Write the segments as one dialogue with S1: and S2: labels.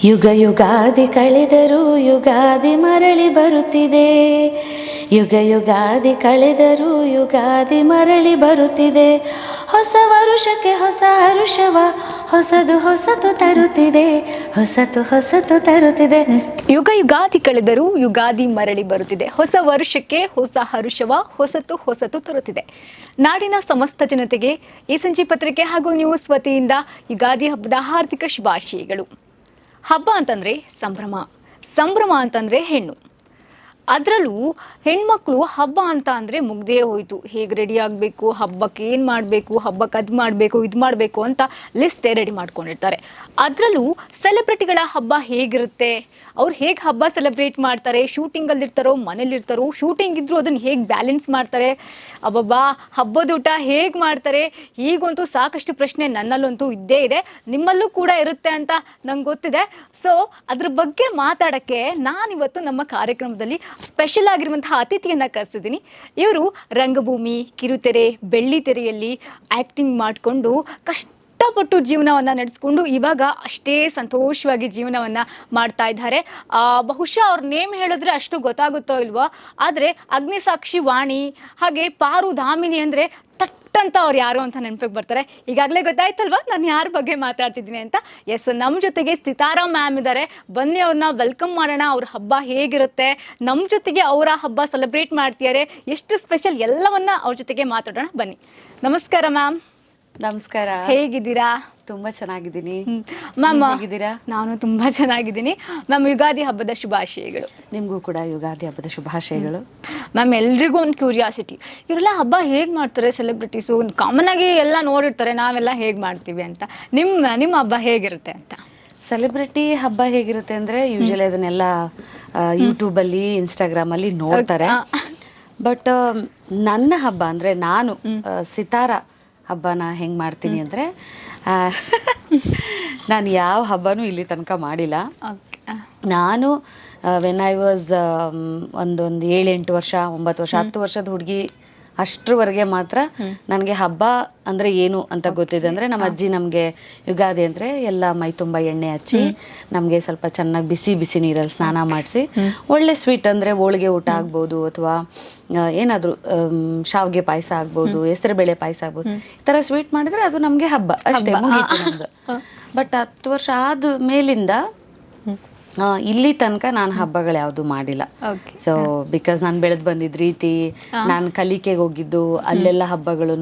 S1: ಯುಗ ಯುಗಾದಿ ಕಳೆದರೂ ಯುಗಾದಿ ಮರಳಿ ಬರುತ್ತಿದೆ. ಯುಗ ಯುಗಾದಿ ಕಳೆದರೂ ಯುಗಾದಿ ಮರಳಿ ಬರುತ್ತಿದೆ. ಹೊಸ ವರುಷಕ್ಕೆ ಹೊಸ ಹರುಷವ ಹೊಸದು ಹೊಸತು ತರುತ್ತಿದೆ, ಹೊಸತು ಹೊಸತು ತರುತ್ತಿದೆ.
S2: ಯುಗ ಯುಗಾದಿ ಕಳೆದರೂ ಯುಗಾದಿ ಮರಳಿ ಬರುತ್ತಿದೆ. ಹೊಸ ವರ್ಷಕ್ಕೆ ಹೊಸ ಹರುಷವ ಹೊಸತು ಹೊಸತು ತರುತ್ತಿದೆ. ನಾಡಿನ ಸಮಸ್ತ ಜನತೆಗೆ ಈ ಸಂಜೆ ಪತ್ರಿಕೆ ಹಾಗೂ ನ್ಯೂಸ್ ವತಿಯಿಂದ ಯುಗಾದಿ ಹಬ್ಬದ ಹಾರ್ದಿಕ ಶುಭಾಶಯಗಳು. ಹಬ್ಬ ಅಂತಂದರೆ ಸಂಭ್ರಮ, ಸಂಭ್ರಮ ಅಂತಂದರೆ ಹೆಣ್ಣು. ಅದರಲ್ಲೂ ಹೆಣ್ಮಕ್ಳು ಹಬ್ಬ ಅಂತ ಅಂದರೆ ಮುಗ್ದೇ ಹೋಯಿತು. ಹೇಗೆ ರೆಡಿ ಆಗಬೇಕು, ಹಬ್ಬಕ್ಕೆ ಏನು ಮಾಡಬೇಕು, ಹಬ್ಬಕ್ಕೆ ಅದು ಮಾಡಬೇಕು, ಇದು ಮಾಡಬೇಕು ಅಂತ ಲಿಸ್ಟೇ ರೆಡಿ ಮಾಡ್ಕೊಂಡಿರ್ತಾರೆ. ಅದರಲ್ಲೂ ಸೆಲೆಬ್ರಿಟಿಗಳ ಹಬ್ಬ ಹೇಗಿರುತ್ತೆ, ಅವ್ರು ಹೇಗೆ ಹಬ್ಬ ಸೆಲೆಬ್ರೇಟ್ ಮಾಡ್ತಾರೆ, ಶೂಟಿಂಗಲ್ಲಿರ್ತಾರೋ ಮನೇಲಿರ್ತಾರೋ, ಶೂಟಿಂಗ್ ಇದ್ದರೂ ಅದನ್ನು ಹೇಗೆ ಬ್ಯಾಲೆನ್ಸ್ ಮಾಡ್ತಾರೆ, ಅಬ್ಬಬ್ಬಾ ಹಬ್ಬದ ಊಟ ಹೇಗೆ ಮಾಡ್ತಾರೆ, ಹೀಗಂತೂ ಸಾಕಷ್ಟು ಪ್ರಶ್ನೆ ನನ್ನಲ್ಲಂತೂ ಇದ್ದೇ ಇದೆ, ನಿಮ್ಮಲ್ಲೂ ಕೂಡ ಇರುತ್ತೆ ಅಂತ ನಂಗೆ ಗೊತ್ತಿದೆ. ಸೊ ಅದ್ರ ಬಗ್ಗೆ ಮಾತಾಡೋಕ್ಕೆ ನಾನಿವತ್ತು ನಮ್ಮ ಕಾರ್ಯಕ್ರಮದಲ್ಲಿ ಸ್ಪೆಷಲ್ ಆಗಿರುವಂತಹ ಅತಿಥಿಯನ್ನು ಕರೆಸಿದ್ದೀನಿ. ಇವರು ರಂಗಭೂಮಿ, ಕಿರುತೆರೆ, ಬೆಳ್ಳಿತೆರೆಯಲ್ಲಿ ಆ್ಯಕ್ಟಿಂಗ್ ಮಾಡಿಕೊಂಡು ಕಷ್ಟಪಟ್ಟು ಜೀವನವನ್ನು ನಡೆಸ್ಕೊಂಡು ಇವಾಗ ಅಷ್ಟೇ ಸಂತೋಷವಾಗಿ ಜೀವನವನ್ನು ಮಾಡ್ತಾ ಇದ್ದಾರೆ. ಬಹುಶಃ ಅವ್ರ ನೇಮ್ ಹೇಳಿದ್ರೆ ಅಷ್ಟು ಗೊತ್ತಾಗುತ್ತೋ ಇಲ್ವೋ, ಆದರೆ ಅಗ್ನಿಸಾಕ್ಷಿ ವಾಣಿ ಹಾಗೆ ಪಾರು ಧಾಮಿನಿ ಅಂದರೆ ತಟ್ಟಂತ ಅವ್ರು ಯಾರು ಅಂತ ನೆನಪಿಗೆ ಬರ್ತಾರೆ. ಈಗಾಗಲೇ ಗೊತ್ತಾಯ್ತಲ್ವಾ ನಾನು ಯಾರ ಬಗ್ಗೆ ಮಾತಾಡ್ತಿದ್ದೀನಿ ಅಂತ. ಎಸ್, ನಮ್ಮ ಜೊತೆಗೆ ಸಿತಾರಾ ಮ್ಯಾಮ್ ಇದ್ದಾರೆ. ಬನ್ನಿ ಅವ್ರನ್ನ ವೆಲ್ಕಮ್ ಮಾಡೋಣ. ಅವ್ರ ಹಬ್ಬ ಹೇಗಿರುತ್ತೆ, ನಮ್ಮ ಜೊತೆಗೆ ಅವರ ಹಬ್ಬ ಸೆಲೆಬ್ರೇಟ್ ಮಾಡ್ತಿದ್ದಾರೆ, ಎಷ್ಟು ಸ್ಪೆಷಲ್, ಎಲ್ಲವನ್ನ ಅವ್ರ ಜೊತೆಗೆ ಮಾತಾಡೋಣ ಬನ್ನಿ. ನಮಸ್ಕಾರ ಮ್ಯಾಮ್.
S1: ನಮಸ್ಕಾರ.
S2: ಹೇಗಿದ್ದೀರಾ?
S1: ತುಂಬ ಚೆನ್ನಾಗಿದ್ದೀನಿ
S2: ಮ್ಯಾಮ್.
S1: ಹೇಗಿದ್ದೀರಾ?
S2: ನಾನು ತುಂಬ ಚೆನ್ನಾಗಿದ್ದೀನಿ ಮ್ಯಾಮ್. ಯುಗಾದಿ ಹಬ್ಬದ ಶುಭಾಶಯಗಳು.
S1: ನಿಮಗೂ ಕೂಡ ಯುಗಾದಿ ಹಬ್ಬದ ಶುಭಾಶಯಗಳು.
S2: ಮ್ಯಾಮ್, ಎಲ್ರಿಗೂ ಒಂದು ಕ್ಯೂರಿಯಾಸಿಟಿ, ಇವರೆಲ್ಲ ಹಬ್ಬ ಹೇಗೆ ಮಾಡ್ತಾರೆ ಸೆಲೆಬ್ರಿಟೀಸು? ಕಾಮನ್ ಆಗಿ ಎಲ್ಲ ನೋಡಿರ್ತಾರೆ, ನಾವೆಲ್ಲ ಹೇಗೆ ಮಾಡ್ತೀವಿ ಅಂತ. ನಿಮ್ಮ ಹಬ್ಬ ಹೇಗಿರುತ್ತೆ ಅಂತ?
S1: ಸೆಲೆಬ್ರಿಟಿ ಹಬ್ಬ ಹೇಗಿರುತ್ತೆ ಅಂದರೆ ಯೂಶಲಿ ಅದನ್ನೆಲ್ಲ ಯೂಟ್ಯೂಬಲ್ಲಿ, ಇನ್ಸ್ಟಾಗ್ರಾಮಲ್ಲಿ ನೋಡ್ತಾರೆ. ಬಟ್ ನನ್ನ ಹಬ್ಬ ಅಂದರೆ ನಾನು ಸಿತಾರ ಹಬ್ಬನ ಹೆಂಗೆ ಮಾಡ್ತೀನಿ ಅಂದರೆ, ನಾನು ಯಾವ ಹಬ್ಬನೂ ಇಲ್ಲಿ ತನಕ ಮಾಡಿಲ್ಲ. ನಾನು ವೆನ್ ಐ ವಾಸ್ ಒಂದೊಂದು 7-8 ವರ್ಷ, 9 ವರ್ಷ, 10 ವರ್ಷದ ಹುಡುಗಿ ಅಷ್ಟರವರೆಗೆ ಮಾತ್ರ ನನಗೆ ಹಬ್ಬ ಅಂದರೆ ಏನು ಅಂತ ಗೊತ್ತಿದೆ. ಅಂದರೆ ನಮ್ಮ ಅಜ್ಜಿ ನಮಗೆ ಯುಗಾದಿ ಅಂದರೆ ಎಲ್ಲ ಮೈ ತುಂಬ ಎಣ್ಣೆ ಹಚ್ಚಿ ನಮಗೆ ಸ್ವಲ್ಪ ಚೆನ್ನಾಗಿ ಬಿಸಿ ಬಿಸಿ ನೀರಲ್ಲಿ ಸ್ನಾನ ಮಾಡಿಸಿ ಒಳ್ಳೆ ಸ್ವೀಟ್ ಅಂದರೆ ಹೋಳಿಗೆ ಊಟ ಆಗ್ಬೋದು, ಅಥವಾ ಏನಾದರೂ ಶಾವಿಗೆ ಪಾಯಸ ಆಗ್ಬೋದು, ಹೆಸರುಬೇಳೆ ಪಾಯಸ ಆಗ್ಬೋದು, ಈ ಥರ ಸ್ವೀಟ್ ಮಾಡಿದರೆ ಅದು ನಮಗೆ ಹಬ್ಬ ಅಷ್ಟೇ, ಮುಗೀತು ನಮ್ಮದು. ಬಟ್ 10 ವರ್ಷ ಆದ ಮೇಲಿಂದ ಇಲ್ಲಿ ತನಕ ನಾನು ಹಬ್ಬಗಳು ಯಾವುದು ಮಾಡಿಲ್ಲ. ಸೊ ಬಿಕಾಸ್ ನಾನು ಬೆಳೆದು ಬಂದಿದ್ದ ರೀತಿ, ನಾನು ಕಲಿಕೆಗೆ ಹೋಗಿದ್ದು ಅಲ್ಲೆಲ್ಲ ಹಬ್ಬಗಳು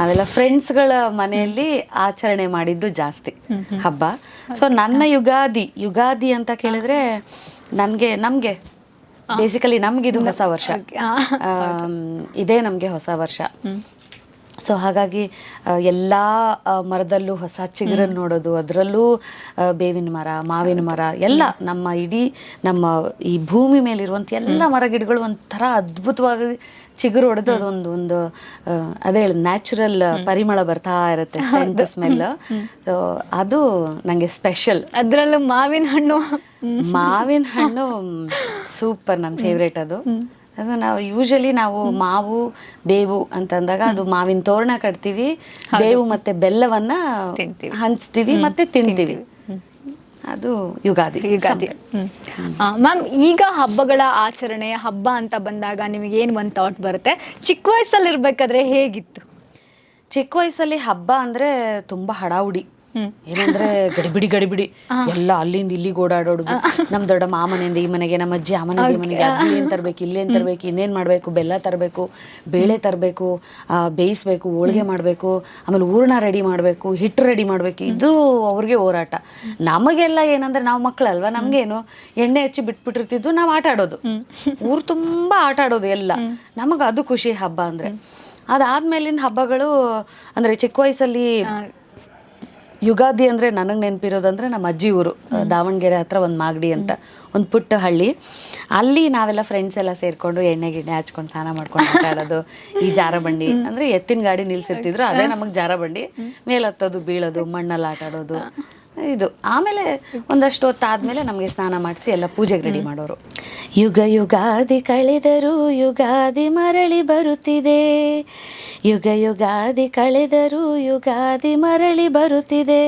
S1: ಅವೆಲ್ಲ ಫ್ರೆಂಡ್ಸ್ಗಳ ಮನೆಯಲ್ಲಿ ಆಚರಣೆ ಮಾಡಿದ್ದು ಜಾಸ್ತಿ ಹಬ್ಬ. ಸೊ ನನ್ನ ಯುಗಾದಿ ಅಂತ ಕೇಳಿದ್ರೆ ನಮಗೆ ಬೇಸಿಕಲಿ ನಮಗಿದು ಹೊಸ ವರ್ಷ, ಇದೇ ನಮಗೆ ಹೊಸ ವರ್ಷ. ಸೊ ಹಾಗಾಗಿ ಎಲ್ಲ ಮರದಲ್ಲೂ ಹೊಸ ಚಿಗುರನ್ನು ನೋಡೋದು, ಅದರಲ್ಲೂ ಬೇವಿನ ಮರ, ಮಾವಿನ ಮರ, ಎಲ್ಲ ನಮ್ಮ ಈ ಭೂಮಿ ಮೇಲಿರುವಂಥ ಎಲ್ಲ ಮರ ಗಿಡಗಳು ಒಂಥರ ಅದ್ಭುತವಾಗಿ ಚಿಗುರು ಹೊಡೆದು ಅದೊಂದು ಅದೇ ನ್ಯಾಚುರಲ್ ಪರಿಮಳ ಬರ್ತಾ ಇರುತ್ತೆ, ಸೆಂಟ್ ಸ್ಮೆಲ್. ಸೊ ಅದು ನನಗೆ ಸ್ಪೆಷಲ್.
S2: ಅದರಲ್ಲೂ ಮಾವಿನ ಹಣ್ಣು
S1: ಸೂಪರ್, ನನ್ನ ಫೇವ್ರೇಟ್ ಅದು. ನಾವು ಯೂಶಲಿ ಮಾವು ಬೇವು ಅಂತಂದಾಗ ಅದು ಮಾವಿನ ತೋರಣ ಕಟ್ತೀವಿ, ಬೇವು ಮತ್ತೆ ಬೆಲ್ಲವನ್ನ ಹಂಚ್ತೀವಿ ಮತ್ತೆ ತಿಂತೀವಿ. ಅದು ಯುಗಾದಿ.
S2: ಮ್ಯಾಮ್, ಈಗ ಹಬ್ಬಗಳ ಆಚರಣೆ, ಹಬ್ಬ ಅಂತ ಬಂದಾಗ ನಿಮಗೇನು ಒಂದು ಥಾಟ್ ಬರುತ್ತೆ? ಚಿಕ್ಕ ವಯಸ್ಸಲ್ಲಿ ಇರ್ಬೇಕಾದ್ರೆ ಹೇಗಿತ್ತು?
S1: ಚಿಕ್ಕ ವಯಸ್ಸಲ್ಲಿ ಹಬ್ಬ ಅಂದ್ರೆ ತುಂಬಾ ಹಡಾವುಡಿ, ಏನಂದ್ರೆ ಗಡಿಬಿಡಿ ಎಲ್ಲ ಅಲ್ಲಿಂದ ಇಲ್ಲಿಗೆ ಓಡಾಡೋದು. ನಮ್ ದೊಡ್ಡ ಮಾಮನೆಯಿಂದ ಈ ಮನೆಗೆ, ನಮ್ಮ ಅಜ್ಜಿ ಅಮ್ಮನಿಂದ ಈ ಮನೆಗೆ, ಅಲ್ಲಿ ಏನ್ ತರಬೇಕು, ಇಲ್ಲೇನ್ ತರಬೇಕು, ಇನ್ನೇನ್ ಮಾಡ್ಬೇಕು, ಬೆಲ್ಲ ತರಬೇಕು, ಬೇಳೆ ತರಬೇಕು, ಬೇಯಿಸ್ಬೇಕು, ಹೋಳಿಗೆ ಮಾಡ್ಬೇಕು, ಆಮೇಲೆ ಹೂರ್ಣ ರೆಡಿ ಮಾಡ್ಬೇಕು, ಹಿಟ್ಟು ರೆಡಿ ಮಾಡ್ಬೇಕು. ಇದು ಅವ್ರಿಗೆ ಹೋರಾಟ. ನಮಗೆಲ್ಲ ಏನಂದ್ರೆ ನಾವು ಮಕ್ಕಳಲ್ವಾ, ನಮ್ಗೇನು ಎಣ್ಣೆ ಹಚ್ಚಿ ಬಿಟ್ಬಿಟ್ಟಿರ್ತಿದ್ದು, ನಾವು ಆಟ ಆಡೋದು, ಊರು ತುಂಬಾ ಆಟ ಆಡೋದು ಎಲ್ಲ. ನಮಗ ಅದು ಖುಷಿ ಹಬ್ಬ ಅಂದ್ರೆ. ಅದಾದ್ಮೇಲಿನ ಹಬ್ಬಗಳು ಅಂದ್ರೆ ಚಿಕ್ಕ ವಯಸ್ಸಲ್ಲಿ ಯುಗಾದಿ ಅಂದರೆ ನನಗೆ ನೆನಪಿರೋದಂದ್ರೆ ನಮ್ಮ ಅಜ್ಜಿ ಊರು ದಾವಣಗೆರೆ ಹತ್ರ ಒಂದು ಮಾಗಡಿ ಅಂತ ಒಂದು ಪುಟ್ಟ ಹಳ್ಳಿ. ಅಲ್ಲಿ ನಾವೆಲ್ಲ ಫ್ರೆಂಡ್ಸ್ ಎಲ್ಲ ಸೇರಿಕೊಂಡು ಎಣ್ಣೆ ಹಚ್ಕೊಂಡು ಸ್ನಾನ ಮಾಡ್ಕೊಂಡು ಆಟ ಆಡೋದು. ಈ ಜಾರಬಂಡಿ ಅಂದರೆ ಎತ್ತಿನ ಗಾಡಿ ನಿಲ್ಸಿರ್ತಿದ್ರು, ಅದೇ ನಮಗೆ ಜಾರಬಂಡಿ, ಮೇಲತ್ತೋದು ಬೀಳೋದು, ಮಣ್ಣಲ್ಲಿ ಆಟ ಆಡೋದು ಇದು. ಆಮೇಲೆ ಒಂದಷ್ಟು ಹೊತ್ತಾದ್ಮೇಲೆ ನಮಗೆ ಸ್ನಾನ ಮಾಡಿಸಿ ಎಲ್ಲ ಪೂಜೆಗೆ ರೆಡಿ ಮಾಡೋರು. ಯುಗ ಯುಗಾದಿ ಕಳೆದರೂ ಯುಗಾದಿ ಮರಳಿ ಬರುತ್ತಿದೆ, ಯುಗ ಯುಗಾದಿ ಕಳೆದರೂ ಯುಗಾದಿ ಮರಳಿ ಬರುತ್ತಿದೆ,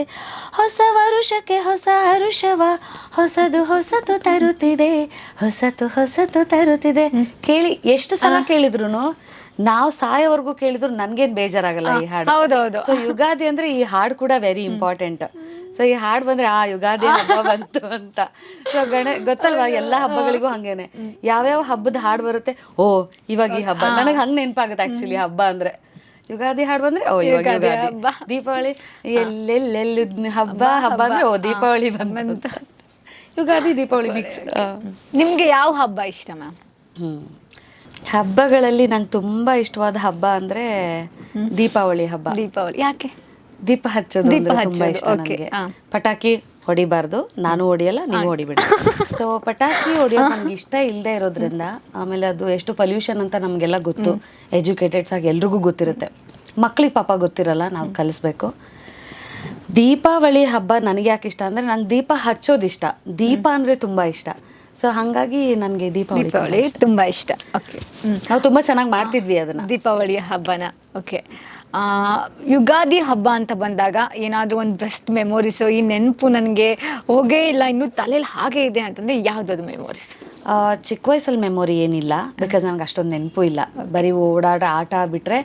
S1: ಹೊಸ ವರುಷಕ್ಕೆ ಹೊಸ ಹರುಷವ ಹೊಸದು ಹೊಸತು ತರುತ್ತಿದೆ, ಹೊಸತು ಹೊಸತು ತರುತ್ತಿದೆ. ಕೇಳಿ ಎಷ್ಟು ಸಲ ಕೇಳಿದ್ರು ನಾವು ಸಾಯೋವರೆಗೂ ಕೇಳಿದ್ರು ನನ್ಗೇನ್ ಬೇಜಾರಾಗಲ್ಲ ಈ ಹಾಡು.
S2: ಹೌದೌದು.
S1: ಸೊ ಯುಗಾದಿ ಅಂದ್ರೆ ಈ ಹಾಡು ಕೂಡ ವೆರಿ ಇಂಪಾರ್ಟೆಂಟ್. ಸೊ ಈ ಹಾಡು ಬಂದ್ರೆ ಯುಗಾದಿ ಹಬ್ಬ ಬಂತು ಅಂತ. ಸೊ ಗೊತ್ತಲ್ವಾ, ಎಲ್ಲಾ ಹಬ್ಬಗಳಿಗೂ ಹಂಗೇನೆ, ಯಾವ್ಯಾವ ಹಬ್ಬದ ಹಾಡು ಬರುತ್ತೆ, ಓ ಇವಾಗ ಈ ಹಬ್ಬ, ನನಗೆ ಹಂಗ್ ನೆನಪಾಗುತ್ತೆ ಆಕ್ಚುಲಿ ಹಬ್ಬ ಅಂದ್ರೆ. ಯುಗಾದಿ ಹಾಡು ಬಂದ್ರೆ ಓ ಇವಾಗ ಯುಗಾದಿ, ದೀಪಾವಳಿ ಎಲ್ಲೆಲ್ಲೆಲ್ಲ ಹಬ್ಬ ಹಬ್ಬ ಅಂದ್ರೆ ಓ ದೀಪಾವಳಿ ಬಂತ, ಯುಗಾದಿ ದೀಪಾವಳಿ ಮಿಕ್ಸ್.
S2: ನಿಮ್ಗೆ ಯಾವ ಹಬ್ಬ ಇಷ್ಟ ಮ್ಯಾಮ್?
S1: ಹಬ್ಬಗಳಲ್ಲಿ ನಂಗೆ ತುಂಬಾ ಇಷ್ಟವಾದ ಹಬ್ಬ ಅಂದ್ರೆ ದೀಪಾವಳಿ ಹಬ್ಬ.
S2: ದೀಪಾವಳಿ ಯಾಕೆ?
S1: ದೀಪ ಹಚ್ಚೋದು ಅಂದ್ರೆ ತುಂಬಾ ಇಷ್ಟ ನನಗೆ. ಪಟಾಕಿ ಹೊಡಿಬಾರ್ದು, ನಾನು ಹೊಡಿಯಲ್ಲ, ನೀವು ಹೊಡಿಬೇಡಿ. ಸೊ ಪಟಾಕಿ ಹೊಡಿಯೋದು ನಮ್ಗೆ ಇಷ್ಟ ಇಲ್ಲದೆ ಇರೋದ್ರಿಂದ, ಆಮೇಲೆ ಅದು ಎಷ್ಟು ಪೊಲ್ಯೂಷನ್ ಅಂತ ನಮಗೆಲ್ಲ ಗೊತ್ತು, ಎಜುಕೇಟೆಡ್ಸ್ ಆಗಿ ಎಲ್ರಿಗೂ ಗೊತ್ತಿರುತ್ತೆ, ಮಕ್ಳಿಗೆ ಪಾಪ ಗೊತ್ತಿರಲ್ಲ, ನಾವು ಕಲಿಸ್ಬೇಕು. ದೀಪಾವಳಿ ಹಬ್ಬ ನನಗೆ ಯಾಕೆ ಇಷ್ಟ ಅಂದ್ರೆ, ನಂಗೆ ದೀಪ ಹಚ್ಚೋದು ಇಷ್ಟ, ದೀಪ ಅಂದ್ರೆ ತುಂಬಾ ಇಷ್ಟ. ಸೊ ಹಾಗಾಗಿ ನನಗೆ ದೀಪಾವಳಿ
S2: ತುಂಬಾ ಇಷ್ಟ. ಓಕೆ,
S1: ನಾವು ತುಂಬಾ ಚೆನ್ನಾಗಿ ಮಾಡ್ತಿದ್ವಿ ಅದನ್ನ,
S2: ದೀಪಾವಳಿ ಹಬ್ಬನ. ಓಕೆ, ಯುಗಾದಿ ಹಬ್ಬ ಅಂತ ಬಂದಾಗ ಏನಾದರೂ ಒಂದು ಬೆಸ್ಟ್ ಮೆಮೊರೀಸು, ಈ ನೆನಪು ನನಗೆ ಹೋಗೇ ಇಲ್ಲ ಇನ್ನೂ ತಲೆಯಲ್ಲಿ ಹಾಗೆ ಇದೆ ಅಂತಂದರೆ ಯಾವುದದು ಮೆಮೊರೀಸ್?
S1: ಚಿಕ್ಕ ವಯಸ್ಸಲ್ಲಿ ಮೆಮೊರಿ ಏನಿಲ್ಲ, ಬಿಕಾಸ್ ನನಗೆ ಅಷ್ಟೊಂದು ನೆನಪು ಇಲ್ಲ, ಬರೀ ಓಡಾಡ ಆಟ ಬಿಟ್ರೆ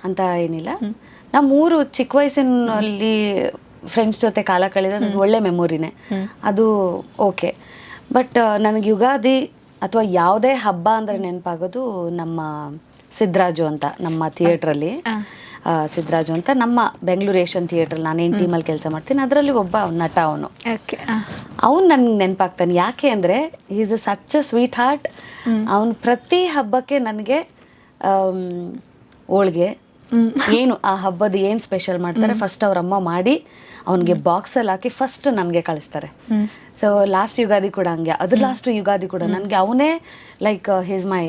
S1: ಅಂತ ಏನಿಲ್ಲ. ನಾವು ಮೂರು ಚಿಕ್ಕ ವಯಸ್ಸಿನಲ್ಲಿ ಫ್ರೆಂಡ್ಸ್ ಜೊತೆ ಕಾಲ ಕಳೆದ ಒಳ್ಳೆ ಮೆಮೊರಿನೇ ಅದು. ಓಕೆ, ಬಟ್ ನನಗೆ ಯುಗಾದಿ ಅಥವಾ ಯಾವುದೇ ಹಬ್ಬ ಅಂದರೆ ನೆನಪಾಗೋದು ನಮ್ಮ ಸಿದ್ಧರಾಜು ಅಂತ, ನಮ್ಮ ಥಿಯೇಟ್ರಲ್ಲಿ ಸಿದ್ಧರಾಜು ಅಂತ, ನಮ್ಮ ಬೆಂಗಳೂರು ಏಷ್ಯನ್ ಥಿಯೇಟ್ರಲ್ಲಿ ನಾನೇನು ಟೀಮಲ್ಲಿ ಕೆಲಸ ಮಾಡ್ತೀನಿ, ಅದರಲ್ಲಿ ಒಬ್ಬ ನಟ ಅವನು. ಅವ್ನು ನನಗೆ ನೆನಪಾಗ್ತಾನೆ. ಯಾಕೆ ಅಂದರೆ is a such a sweet heart. ಅವನು ಪ್ರತಿ ಹಬ್ಬಕ್ಕೆ ನನಗೆ ಹೋಳಿಗೆ ಏನು ಆ ಹಬ್ಬದ ಏನು ಸ್ಪೆಷಲ್ ಮಾಡ್ತಾರೆ ಫಸ್ಟ್ ಅವ್ರ ಅಮ್ಮ ಮಾಡಿ ಅವನಿಗೆ ಬಾಕ್ಸಲ್ಲಿ ಹಾಕಿ ಫಸ್ಟ್ ನನಗೆ ಕಳಿಸ್ತಾರೆ. ಸೊ ಲಾಸ್ಟ್ ಯುಗಾದಿ ಕೂಡ ಹಂಗೆ, ಅದ್ರ ಲಾಸ್ಟ್ ಯುಗಾದಿ ಕೂಡ ನನಗೆ ಅವನೇ like he's my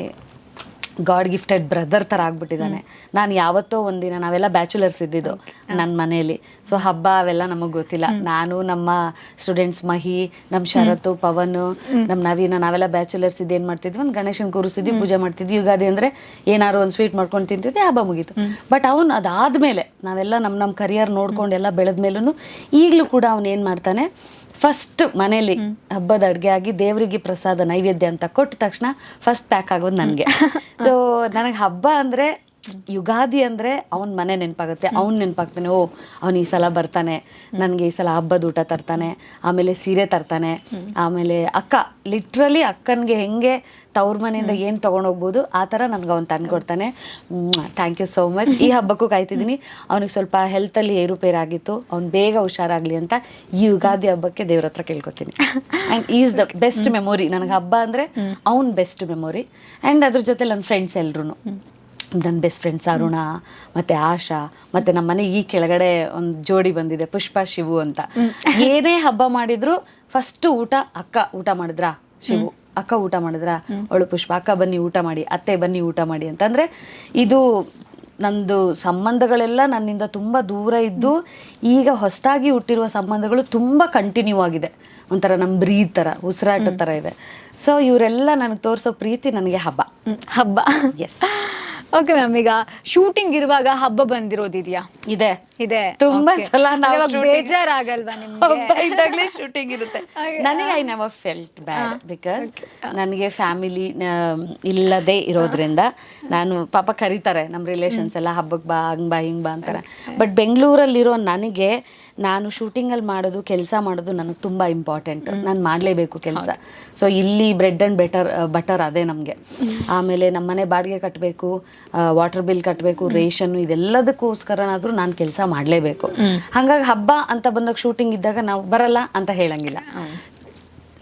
S1: god gifted brother ಥರ ಆಗ್ಬಿಟ್ಟಿದ್ದಾನೆ. ನಾನು ಯಾವತ್ತೋ ಒಂದಿನ, ನಾವೆಲ್ಲ ಬ್ಯಾಚುಲರ್ಸ್ ಇದ್ದಿದ್ದು ನನ್ನ ಮನೆಯಲ್ಲಿ, ಸೊ ಹಬ್ಬ ಅವೆಲ್ಲ ನಮಗೆ ಗೊತ್ತಿಲ್ಲ. ನಾನು ನಮ್ಮ ಸ್ಟೂಡೆಂಟ್ಸ್ ಮಹಿ, ನಮ್ಮ ಶರತ್ತು, ಪವನ್, ನಮ್ಮ ನವೀನ, ನಾವೆಲ್ಲ ಬ್ಯಾಚುಲರ್ಸ್ ಇದ್ದು ಏನು ಮಾಡ್ತಿದ್ವಿ, ಒಂದು ಗಣೇಶನ್ ಕೂರಿಸ್ತಿದ್ವಿ, ಪೂಜೆ ಮಾಡ್ತಿದ್ವಿ. ಯುಗಾದಿ ಅಂದರೆ ಏನಾದ್ರು ಒಂದು ಸ್ವೀಟ್ ಮಾಡ್ಕೊಂಡು ತಿಂತಿದ್ವಿ, ಹಬ್ಬ ಮುಗೀತು. ಬಟ್ ಅವನು ಅದಾದಮೇಲೆ ನಾವೆಲ್ಲ ನಮ್ಮ ಕರಿಯರ್ ನೋಡ್ಕೊಂಡು ಎಲ್ಲ ಬೆಳೆದ ಮೇಲೂ ಈಗಲೂ ಕೂಡ ಅವನು ಏನು ಮಾಡ್ತಾನೆ, ಫಸ್ಟ್ ಮನೇಲಿ ಹಬ್ಬದ ಅಡುಗೆ ಆಗಿ ದೇವರಿಗೆ ಪ್ರಸಾದ ನೈವೇದ್ಯ ಅಂತ ಕೊಟ್ಟ ತಕ್ಷಣ ಫಸ್ಟ್ ಪ್ಯಾಕ್ ಆಗೋದು ನನಗೆ. ಸೊ ನನಗೆ ಹಬ್ಬ ಅಂದರೆ, ಯುಗಾದಿ ಅಂದರೆ ಅವನ ಮನೆ ನೆನಪಾಗುತ್ತೆ, ಅವ್ನು ನೆನಪಾಗ್ತಾನೆ, ಓ ಅವ್ನು ಈ ಸಲ ಬರ್ತಾನೆ, ನನಗೆ ಈ ಸಲ ಹಬ್ಬದ ಊಟ ತರ್ತಾನೆ, ಆಮೇಲೆ ಸೀರೆ ತರ್ತಾನೆ, ಆಮೇಲೆ ಅಕ್ಕ ಲಿಟ್ರಲಿ ಅಕ್ಕನಿಗೆ ಹೆಂಗೆ ತವ್ರ ಮನೆಯಿಂದ ಏನು ತೊಗೊಂಡೋಗ್ಬೋದು ಆ ಥರ ನನಗೆ ಅವ್ನು ತಂದು ಕೊಡ್ತಾನೆ. Thank you so much. ಈ ಹಬ್ಬಕ್ಕೂ ಕಾಯ್ತಿದ್ದೀನಿ. ಅವ್ನಿಗೆ ಸ್ವಲ್ಪ ಹೆಲ್ತಲ್ಲಿ ಏರುಪೇರಾಗಿತ್ತು, ಅವ್ನು ಬೇಗ ಹುಷಾರಾಗಲಿ ಅಂತ ಈ ಯುಗಾದಿ ಹಬ್ಬಕ್ಕೆ ದೇವ್ರ ಹತ್ರ ಕೇಳ್ಕೊತೀನಿ. And is the best memory ನನಗೆ ಹಬ್ಬ ಅಂದರೆ, ಅವ್ನು ಬೆಸ್ಟ್ ಮೆಮೊರಿ. ಆ್ಯಂಡ್ ಅದ್ರ ಜೊತೆ ನನ್ನ ಫ್ರೆಂಡ್ಸ್ ಎಲ್ರೂ, ನನ್ನ ಬೆಸ್ಟ್ ಫ್ರೆಂಡ್ಸ್ ಅರುಣ ಮತ್ತು ಆಶಾ, ಮತ್ತು ನಮ್ಮ ಮನೆ ಈ ಕೆಳಗಡೆ ಒಂದು ಜೋಡಿ ಬಂದಿದೆ, ಪುಷ್ಪ ಶಿವು ಅಂತ. ಏನೇ ಹಬ್ಬ ಮಾಡಿದ್ರು ಫಸ್ಟು ಊಟ ಅಕ್ಕ ಊಟ ಮಾಡಿದ್ರಾ, ಶಿವು ಅಕ್ಕ ಊಟ ಮಾಡಿದ್ರ, ಅವಳು ಪುಷ್ಪ ಅಕ್ಕ ಬನ್ನಿ ಊಟ ಮಾಡಿ, ಅತ್ತೆ ಬನ್ನಿ ಊಟ ಮಾಡಿ ಅಂತಂದರೆ, ಇದು ನಂದು ಸಂಬಂಧಗಳೆಲ್ಲ ನನ್ನಿಂದ ತುಂಬ ದೂರ ಇದ್ದು ಈಗ ಹೊಸದಾಗಿ ಹುಟ್ಟಿರುವ ಸಂಬಂಧಗಳು ತುಂಬ ಕಂಟಿನ್ಯೂ ಆಗಿದೆ, ಒಂಥರ ನಮ್ಮ ಬ್ರೀದ್ ಥರ, ಉಸಿರಾಟದ ಥರ ಇದೆ. ಸೊ ಇವರೆಲ್ಲ ನನಗೆ ತೋರಿಸೋ ಪ್ರೀತಿ ನನಗೆ ಹಬ್ಬ. ಎಸ್.
S2: ಓಕೆ ಮ್ಯಾಮ್, ಈಗ ಶೂಟಿಂಗ್ ಇರುವಾಗ ಹಬ್ಬ ಬಂದಿರೋದಿದೆಯಾ? ಇದೆ
S1: ತುಂಬಾ ಸಲ.
S2: ಬೇಜಾರಾಗಲ್ವಾ ನಿಮ್ಗೆ?
S1: ಶೂಟಿಂಗ್ ಇರುತ್ತೆ ನನಗೆ. I never felt bad, because ನನಗೆ ಫ್ಯಾಮಿಲಿ ಇಲ್ಲದೆ ಇರೋದ್ರಿಂದ ನಾನು, ಪಾಪ ಕರೀತಾರೆ ನಮ್ಮ ರಿಲೇಷನ್ಸ್ ಎಲ್ಲ ಹಬ್ಬಕ್ಕೆ ಬಾ, ಹಂಗೆ ಬಾ ಹಿಂಗೆ ಬಾ ಅಂತಾರೆ. ಬಟ್ ಬೆಂಗಳೂರಲ್ಲಿರೋ ನನಗೆ, ನಾನು ಶೂಟಿಂಗಲ್ಲಿ ಮಾಡೋದು, ಕೆಲಸ ಮಾಡೋದು ನನಗೆ ತುಂಬ ಇಂಪಾರ್ಟೆಂಟ್, ನಾನು ಮಾಡಲೇಬೇಕು ಕೆಲಸ. ಸೊ ಇಲ್ಲಿ ಬ್ರೆಡ್ ಆ್ಯಂಡ್ ಬಟರ್ ಅದೇ ನಮಗೆ. ಆಮೇಲೆ ನಮ್ಮ ಮನೆ ಬಾಡಿಗೆ ಕಟ್ಟಬೇಕು, ವಾಟರ್ ಬಿಲ್ ಕಟ್ಟಬೇಕು, ರೇಷನ್ನು, ಇದೆಲ್ಲದಕ್ಕೋಸ್ಕರನಾದರೂ ನಾನು ಕೆಲಸ ಮಾಡಲೇಬೇಕು. ಹಾಗಾಗಿ ಹಬ್ಬ ಅಂತ ಬಂದಾಗ, ಶೂಟಿಂಗ್ ಇದ್ದಾಗ ನಾವು ಬರಲ್ಲ ಅಂತ ಹೇಳಂಗಿಲ್ಲ.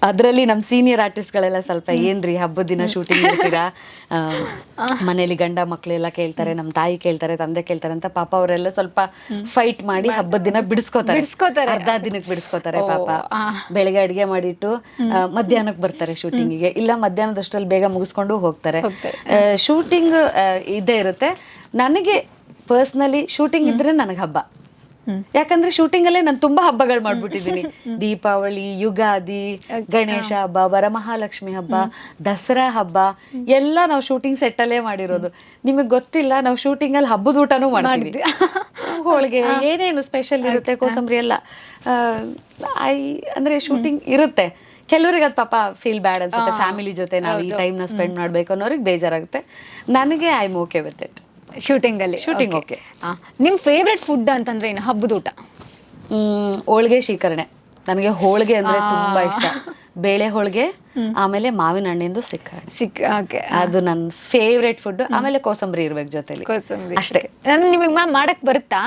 S1: ಅದರಲ್ಲಿ ನಮ್ಮ ಸೀನಿಯರ್ ಆರ್ಟಿಸ್ಟ್ಗಳೆಲ್ಲ ಸ್ವಲ್ಪ ಏನ್ರಿ ಹಬ್ಬದ ದಿನ ಶೂಟಿಂಗ್ ಇರ್ತೀರಾ, ಮನೇಲಿ ಗಂಡ ಮಕ್ಕಳೆಲ್ಲ ಕೇಳ್ತಾರೆ, ನಮ್ಮ ತಾಯಿ ಕೇಳ್ತಾರೆ, ತಂದೆ ಕೇಳ್ತಾರೆ ಅಂತ ಪಾಪ ಅವರೆಲ್ಲ ಸ್ವಲ್ಪ ಫೈಟ್ ಮಾಡಿ ಹಬ್ಬದ ದಿನ ಬಿಡಿಸ್ಕೋತಾರೆ, ಅರ್ಧ ದಿನಕ್ಕೆ ಬಿಡಿಸ್ಕೋತಾರೆ ಪಾಪ. ಬೆಳಗ್ಗೆ ಅಡುಗೆ ಮಾಡಿಟ್ಟು ಮಧ್ಯಾಹ್ನಕ್ಕೆ ಬರ್ತಾರೆ ಶೂಟಿಂಗಿಗೆ, ಇಲ್ಲ ಮಧ್ಯಾಹ್ನದಷ್ಟರಲ್ಲಿ ಬೇಗ ಮುಗಿಸ್ಕೊಂಡು ಹೋಗ್ತಾರೆ. ಶೂಟಿಂಗ್ ಇದೇ ಇರುತ್ತೆ. ನನಗೆ ಪರ್ಸ್ನಲಿ ಶೂಟಿಂಗ್ ಇದ್ರೆ ನನಗೆ ಹಬ್ಬ. ಯಾಕಂದ್ರೆ ಶೂಟಿಂಗ್ ಅಲ್ಲೇ ನಾನು ತುಂಬಾ ಹಬ್ಬಗಳು ಮಾಡ್ಬಿಟ್ಟಿದ್ದೀನಿ. ದೀಪಾವಳಿ, ಯುಗಾದಿ, ಗಣೇಶ ಹಬ್ಬ, ವರಮಹಾಲಕ್ಷ್ಮಿ ಹಬ್ಬ, ದಸರಾ ಹಬ್ಬ ಎಲ್ಲ ನಾವು ಶೂಟಿಂಗ್ ಸೆಟ್ ಅಲ್ಲೇ ಮಾಡಿರೋದು. ನಿಮಗೆ ಗೊತ್ತಿಲ್ಲ, ನಾವು ಶೂಟಿಂಗ್ ಅಲ್ಲಿ ಹಬ್ಬದ ಊಟನೂ ಮಾಡ್ತೀವಿ. ಹೋಳಿಗೆ ಏನೇನು ಸ್ಪೆಷಲ್ ಇರುತ್ತೆ, ಕೋಸಂಬರಿ ಎಲ್ಲ ಅಂದ್ರೆ ಶೂಟಿಂಗ್ ಇರುತ್ತೆ. ಕೆಲವರಿಗೆ ಅದು ಪಾಪ ಫೀಲ್ ಬ್ಯಾಡ್ ಅನ್ಸುತ್ತೆ, ಫ್ಯಾಮಿಲಿ ಜೊತೆ ನಾವು ಈ ಟೈಮ್ ನ ಸ್ಪೆಂಡ್ ಮಾಡ್ಬೇಕು ಅನ್ನೋರಿಗೆ ಬೇಜಾರಾಗುತ್ತೆ. ನನಗೆ I am okay with it.
S2: Shooting okay. ನಿಮ್ ಫೇವ್ರೆಟ್ ಫುಡ್ ಅಂತಂದ್ರೆ ಏನು ಹಬ್ಬದ ಊಟ?
S1: ಹೋಳಿಗೆ, ಶೀಕರಣೆ. ನನಗೆ ಹೋಳಿಗೆ ಅಂದ್ರೆ ತುಂಬಾ ಇಷ್ಟ. ಬೇಳೆ ಹೋಳಿಗೆ, ಆಮೇಲೆ ಮಾವಿನ ಹಣ್ಣಿಂದು ಸಿಕ್ಕರಣೆ, ಅದು ನನ್ನ ಫೇವ್ರೆಟ್ ಫುಡ್. ಆಮೇಲೆ ಕೋಸಂಬರಿ ಇರ್ಬೇಕು ಜೊತೆಲಿ, ಅಷ್ಟೇ.
S2: ನಿಮಗೆ ಮಾಡಕ್ ಬರುತ್ತಾ?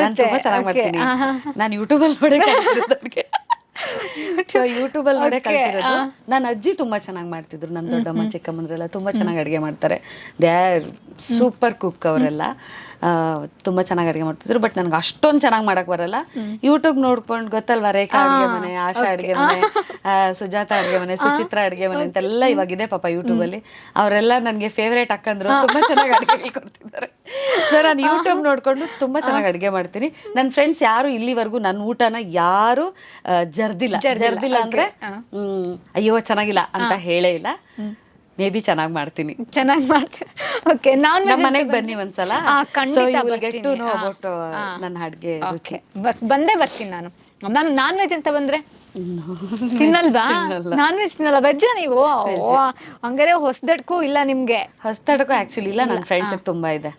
S1: ನಾನು ತುಂಬಾ ಚೆನ್ನಾಗಿ ಮಾಡ್ತೀನಿ. ನಾನು ಯೂಟ್ಯೂಬ್ ಅಲ್ಲಿ ನೋಡಿ ಕಲ್ತಿರೋದು. ಯೂಟ್ಯೂಬ್ ಅಲ್ಲಿ ನೋಡೇ ಕಲ್ತಿರೋದು. ನನ್ನ ಅಜ್ಜಿ ತುಂಬಾ ಚೆನ್ನಾಗಿ ಮಾಡ್ತಿದ್ರು. ನನ್ನ ದೊಡ್ಡಮ್ಮ, ಚಿಕ್ಕಮ್ಮಂದ್ರೆಲ್ಲ ತುಂಬಾ ಚೆನ್ನಾಗಿ ಅಡುಗೆ ಮಾಡ್ತಾರೆ. ದೇ ಆರ್ ಸೂಪರ್ ಕುಕ್ ಅವರೆಲ್ಲ. ತುಂಬಾ ಚೆನ್ನಾಗಿ ಅಡುಗೆ ಮಾಡ್ತಿದ್ರು. ಬಟ್ ನನಗೆ ಅಷ್ಟೊಂದು ಚೆನ್ನಾಗಿ ಮಾಡಕ್ ಬರಲ್ಲ. ಯೂಟ್ಯೂಬ್ ನೋಡ್ಕೊಂಡು, ಗೊತ್ತಲ್ವಾ, ರೇಖಾ ಅಡುಗೆ ಮನೆ, ಆಶಾ ಅಡುಗೆ ಮನೆ, ಸುಜಾತ ಅಡುಗೆ ಮನೆ, ಸುಚಿತ್ರಾ ಅಡುಗೆ ಮನೆ ಅಂತೆಲ್ಲ ಇವಾಗಿದೆ ಪಾಪ ಯೂಟ್ಯೂಬ್ ಅಲ್ಲಿ. ಅವರೆಲ್ಲ ನನಗೆ ಫೇವ್ರೇಟ್ ಅಕ್ಕಂದ್ರು, ತುಂಬಾ ಚೆನ್ನಾಗಿ ಅಡುಗೆ ಕೊಡ್ತಿದ್ದಾರೆ. ಸೊ ನಾನು ಯೂಟ್ಯೂಬ್ ನೋಡ್ಕೊಂಡು ತುಂಬಾ ಚೆನ್ನಾಗಿ ಅಡುಗೆ ಮಾಡ್ತೀನಿ. ನನ್ನ ಫ್ರೆಂಡ್ಸ್ ಯಾರು ಇಲ್ಲಿವರೆಗೂ ನನ್ನ ಊಟನ ಯಾರು ಜರ್ದಿಲ್ಲ ಅಂದ್ರೆ ಅಯ್ಯೋ ಚೆನ್ನಾಗಿಲ್ಲ ಅಂತ ಹೇಳೇ ಇಲ್ಲ. ಮೇ ಬಿ ಚೆನ್ನಾಗಿ ಮಾಡ್ತೀನಿ.
S2: ಓಕೆ.
S1: ನಮ್ಮ ಮನೆಗೆ ಬನ್ನಿ ಒಂದ್ಸಲ. ನನ್ನ ಅಡುಗೆ ರುಚಿ.
S2: ಬಂದೇ ಬರ್ತೀನಿ ನಾನು. ಮ್ಯಾಮ್, ನಾನ್ ವೆಜ್ ಅಂತ ಬಂದ್ರೆ ತಿನ್ನಲ್ವಾ? ನಾನ್ ವೆಜ್ ತಿನ್ನಲ್ಲ, ವೆಜ್ ನೀವು? ಹಂಗಾರೆ ಹೊಸದಡ್ಕು ಇಲ್ಲ ನಿಮ್ಗೆ?
S1: ಹೊಸದಡ್ಕು ಆಕ್ಚುಲಿ ಇಲ್ಲ, ನನ್ನ ಫ್ರೆಂಡ್ಸ್ ತುಂಬಾ ಇದೆ.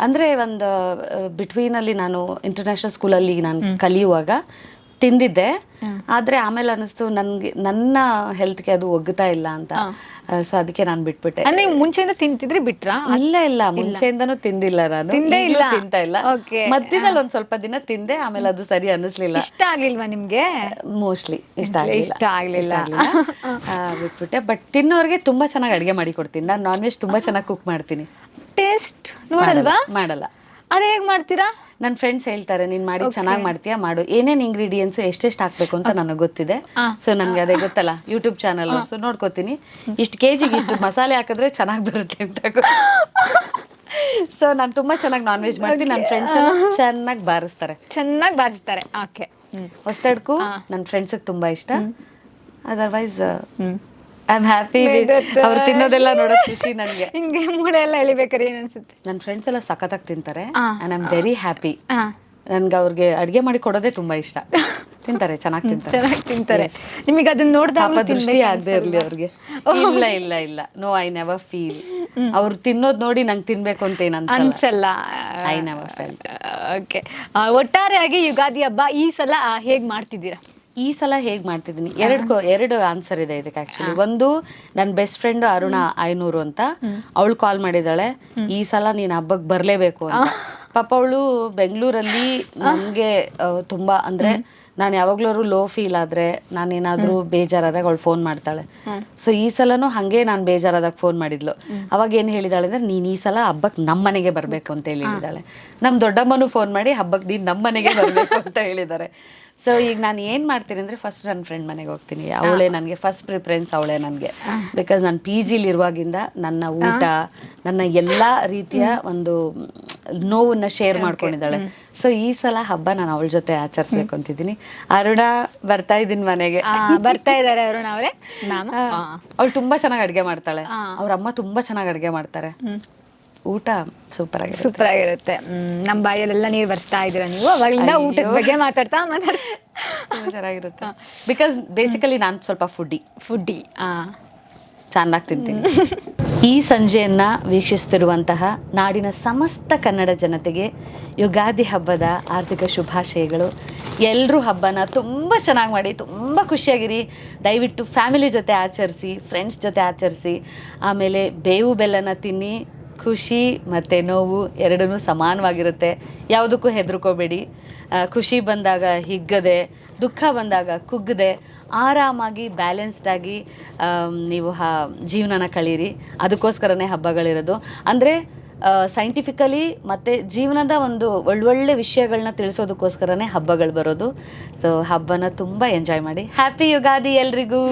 S1: ಅಂದ್ರೆ ಒಂದು ಬಿಟ್ವೀನ್ ಅಲ್ಲಿ ನಾನು ಇಂಟರ್ನ್ಯಾಷನಲ್ ಸ್ಕೂಲಲ್ಲಿ ನಾನು ಕಲಿಯುವಾಗ ತಿಂದಿದ್ದೆ. ಆದ್ರೆ ಆಮೇಲೆ ಅನಿಸ್ತು ನನ್ನ ಹೆಲ್ತ್ಗೆ ಅದು ಒಗ್ಗುತ್ತಾ ಇಲ್ಲ ಅಂತ. ಸೊ ಅದಕ್ಕೆ ನಾನು ಬಿಟ್ಬಿಟ್ಟೆ.
S2: ನೀವು ಮುಂಚೆಯಿಂದ ತಿಂತಿದ್ರಿ, ಬಿಟ್ರಾ?
S1: ಇಲ್ಲ, ಮುಂಚೆಯಿಂದನೂ ತಿಂದಿಲ್ಲ. ನಾನು ತಿಂತಾ ಇಲ್ಲ. ಮಧ್ಯದಲ್ಲಿ ಒಂದ್ ಸ್ವಲ್ಪ ದಿನ ತಿಂದೆ, ಆಮೇಲೆ ಅದು ಸರಿ ಅನ್ನಿಸ್ಲಿಲ್ಲ.
S2: ಇಷ್ಟ ಆಗ್ಲಿಲ್ವಾ ನಿಮ್ಗೆ?
S1: ಮೋಸ್ಟ್ಲಿ ಇಷ್ಟ ಆಗ್ಲಿಲ್ಲ, ಬಿಟ್ಬಿಟ್ಟೆ. ಬಟ್ ತಿನ್ನೋರ್ಗೆ ತುಂಬಾ ಚೆನ್ನಾಗಿ ಅಡುಗೆ ಮಾಡಿ ಕೊಡ್ತೀನಿ. ನಾನು ನಾನ್ ವೆಜ್ ತುಂಬಾ ಚೆನ್ನಾಗಿ ಕುಕ್ ಮಾಡ್ತೀನಿ.
S2: ಟೇಸ್ಟ್ ನೋಡಲ್ವಾ?
S1: ಮಾಡಲ್ಲ.
S2: ಅದೇ ಹೇಗ್ ಮಾಡ್ತೀರಾ?
S1: ನನ್ನ ಫ್ರೆಂಡ್ಸ್ ಹೇಳ್ತಾರೆ, ನೀನ್ ಮಾಡಿ ಚೆನ್ನಾಗಿ ಮಾಡ್ತೀಯಾ, ಮಾಡು. ಏನೇನ್ ಇಂಗ್ರೀಡಿಯೆಂಟ್ಸ್ ಎಷ್ಟೆಷ್ಟು ಹಾಕ್ಬೇಕು ಅಂತ ನನಗೆ ಗೊತ್ತಿದೆ. ಸೊ ನನ್ಗೆ ಅದೇ ಗೊತ್ತಲ್ಲ, ಯೂಟ್ಯೂಬ್ ಚಾನಲ್. ಸೊ ನೋಡ್ಕೋತೀನಿ, ಇಷ್ಟು ಕೆಜಿಗೆ ಇಷ್ಟು ಮಸಾಲೆ ಹಾಕಿದ್ರೆ ಚೆನ್ನಾಗಿ ಬರುತ್ತೆ ಅಂತ. ಸೊ ನಾನು ತುಂಬಾ ಚೆನ್ನಾಗಿ ನಾನ್ ವೆಜ್ ಮಾಡ್ತೀನಿ. ನನ್ನ ಫ್ರೆಂಡ್ಸ್ ಚೆನ್ನಾಗಿ ಬಾರಿಸ್ತಾರೆ.
S2: ಓಕೆ.
S1: ಹೊಸದಡ್ಕು ನನ್ನ ಫ್ರೆಂಡ್ಸಿಗೆ ತುಂಬಾ ಇಷ್ಟ. Otherwise I am happy. ಅವ್ರು ತಿನ್ನೋದೆಲ್ಲ ನೋಡೋದು ಖುಷಿ ನನಗೆ.
S2: ಹಿಂಗೆ ಮೂಡೆ ಎಲ್ಲ ಎಳಿಬೇಕಾರೆ ಏನ್ ಅನ್ಸುತ್ತೆ?
S1: ನನ್ನ ಫ್ರೆಂಡ್ಸ್ ಎಲ್ಲ ಸಖತ್ತಾಗಿ ತಿಂತಾರೆ. And I am very happy. ನನ್ಗೆ ಅವ್ರಿಗೆ ಅಡುಗೆ ಮಾಡಿ ಕೊಡೋದೇ ತುಂಬಾ ಇಷ್ಟ. ತಿಂತಾರೆ, ಚೆನ್ನಾಗಿ ತಿಂತಾರೆ.
S2: ನಿಮಗೆ ಅದನ್ನ ನೋಡಿದಾಗ
S1: ದೃಷ್ಟಿ ಆಗದೆ ಇರ್ಲಿ ಅವ್ರಿಗೆ. ಇಲ್ಲ, ನೋ, ಐ ನೆವರ್ ಫೀಲ್. ಅವ್ರು ತಿನ್ನೋದ್ ನೋಡಿ ನಂಗೆ ತಿನ್ಬೇಕು ಅಂತ ಏನ್
S2: ಅನ್ಸಲ್ಲ.
S1: I never felt.
S2: ಓಕೆ. ಒಟ್ಟಾರೆಯಾಗಿ ಯುಗಾದಿ ಹಬ್ಬ ಈ ಸಲ ಹೇಗ್ ಮಾಡ್ತಿದ್ದೀರಾ?
S1: ಈ ಸಲ ಹೇಗ್ ಮಾಡ್ತಿದ್ದೀನಿ, ಎರಡು ಆನ್ಸರ್ ಇದೆ ಇದಕ್ಕೆ ಆಕ್ಚುಲಿ. ಒಂದು, ನನ್ನ ಬೆಸ್ಟ್ ಫ್ರೆಂಡ್ ಅರುಣ ಐನೂರು ಅಂತ, ಅವಳು ಕಾಲ್ ಮಾಡಿದಾಳೆ, ಈ ಸಲ ನೀನ್ ಹಬ್ಬಕ್ಕೆ ಬರ್ಲೇಬೇಕು ಅಂತ. ಪಾಪ ಅವಳು ಬೆಂಗಳೂರಲ್ಲಿ ನನ್ಗೆ ತುಂಬಾ ಅಂದ್ರೆ, ನಾನು ಯಾವಾಗ್ಲೂ ಲೋ ಫೀಲ್ ಆದ್ರೆ, ನಾನೇನಾದ್ರೂ ಬೇಜಾರಾದಾಗ ಅವಳು ಫೋನ್ ಮಾಡ್ತಾಳೆ. ಸೊ ಈ ಸಲನೂ ಹಂಗೆ ನಾನು ಬೇಜಾರಾದಾಗ ಫೋನ್ ಮಾಡಿದ್ಲು. ಅವಾಗ ಏನ್ ಹೇಳಿದಾಳೆ ಅಂದ್ರೆ, ನೀನ್ ಈ ಸಲ ಹಬ್ಬಕ್ಕೆ ನಮ್ಮ ಮನೆಗೆ ಬರ್ಬೇಕು ಅಂತ ಹೇಳಿದಾಳೆ. ನಮ್ ದೊಡ್ಡಮ್ಮನೂ ಫೋನ್ ಮಾಡಿ ಹಬ್ಬಕ್ಕೆ ನೀನ್ ನಮ್ಮ ಮನೆಗೆ ಬರ್ಬೇಕು ಅಂತ ಹೇಳಿದ್ದಾರೆ. ಸೊ ಈಗ ನಾನು ಏನು ಮಾಡ್ತೀನಿ ಅಂದರೆ, ಫಸ್ಟ್ ನನ್ನ ಫ್ರೆಂಡ್ ಮನೆಗೆ ಹೋಗ್ತೀನಿ. ಅವಳೇ ನನಗೆ ಫಸ್ಟ್ ಪ್ರಿಫರೆನ್ಸ್, ಅವಳೇ ನನಗೆ. ಬಿಕಾಸ್ ನಾನು ಪಿ ಜಿಲಿ ಇರುವಾಗಿಂದ ನನ್ನ ಊಟ, ನನ್ನ ಎಲ್ಲ ರೀತಿಯ ಒಂದು ನೋವನ್ನ ಶೇರ್ ಮಾಡ್ಕೊಂಡಿದ್ದಾಳೆ. ಸೊ ಈ ಸಲ ಹಬ್ಬ ನಾನು ಅವಳ ಜೊತೆ ಆಚರಿಸ್ಬೇಕು ಅಂತಿದ್ದೀನಿ. ಅರುಣ, ಬರ್ತಾ ಇದ್ದೀನಿ ಮನೆಗೆ.
S2: ಬರ್ತಾ ಇದ್ದಾರೆ ಅರುಣ ಅವರೇ.
S1: ಅವಳು ತುಂಬಾ ಚೆನ್ನಾಗಿ ಅಡುಗೆ ಮಾಡ್ತಾಳೆ. ಅವ್ರ ಅಮ್ಮ ತುಂಬಾ ಚೆನ್ನಾಗಿ ಅಡುಗೆ ಮಾಡ್ತಾರೆ. ಊಟ ಸೂಪರ್
S2: ಆಗಿರುತ್ತೆ. ನಮ್ಮ ಬಾಯಲ್ಲೆಲ್ಲ ನೀರು ಬರ್ಸ್ತಾ ಇದ್ದೀರಾ ನೀವು ಅವಾಗಲಿಂದ ಊಟದ ಬಗ್ಗೆ ಮಾತಾಡ್ತಾ
S1: ಚೆನ್ನಾಗಿರುತ್ತೆ. ಬಿಕಾಸ್ ಬೇಸಿಕಲಿ ನಾನು ಸ್ವಲ್ಪ ಫುಡ್ಡಿ ಚೆನ್ನಾಗಿ ತಿಂತೀನಿ. ಈ ಸಂಜೆಯನ್ನ ವೀಕ್ಷಿಸುತ್ತಿರುವಂತಹ ನಾಡಿನ ಸಮಸ್ತ ಕನ್ನಡ ಜನತೆಗೆ ಯುಗಾದಿ ಹಬ್ಬದ ಆರ್ಥಿಕ ಶುಭಾಶಯಗಳು. ಎಲ್ಲರೂ ಹಬ್ಬನ ತುಂಬ ಚೆನ್ನಾಗಿ ಮಾಡಿ, ತುಂಬ ಖುಷಿಯಾಗಿರಿ. ದಯವಿಟ್ಟು ಫ್ಯಾಮಿಲಿ ಜೊತೆ ಆಚರಿಸಿ, ಫ್ರೆಂಡ್ಸ್ ಜೊತೆ ಆಚರಿಸಿ. ಆಮೇಲೆ ಬೇವು ಬೆಲ್ಲನ ತಿನ್ನಿ. ಖುಷಿ ಮತ್ತು ನೋವು ಎರಡೂ ಸಮಾನವಾಗಿರುತ್ತೆ. ಯಾವುದಕ್ಕೂ ಹೆದರ್ಕೋಬೇಡಿ. ಖುಷಿ ಬಂದಾಗ ಹಿಗ್ಗದೆ, ದುಃಖ ಬಂದಾಗ ಕುಗ್ಗದೆ, ಆರಾಮಾಗಿ ಬ್ಯಾಲೆನ್ಸ್ಡಾಗಿ ನೀವು ಜೀವನನ ಕಳೀರಿ. ಅದಕ್ಕೋಸ್ಕರನೇ ಹಬ್ಬಗಳಿರೋದು. ಅಂದರೆ ಸೈಂಟಿಫಿಕಲಿ ಮತ್ತು ಜೀವನದ ಒಂದು ಒಳ್ಳೊಳ್ಳೆ ವಿಷಯಗಳನ್ನ ತಿಳಿಸೋದಕ್ಕೋಸ್ಕರನೇ ಹಬ್ಬಗಳು ಬರೋದು. ಸೊ ಹಬ್ಬನ ತುಂಬ ಎಂಜಾಯ್ ಮಾಡಿ. ಹ್ಯಾಪಿ ಯುಗಾದಿ ಎಲ್ರಿಗೂ.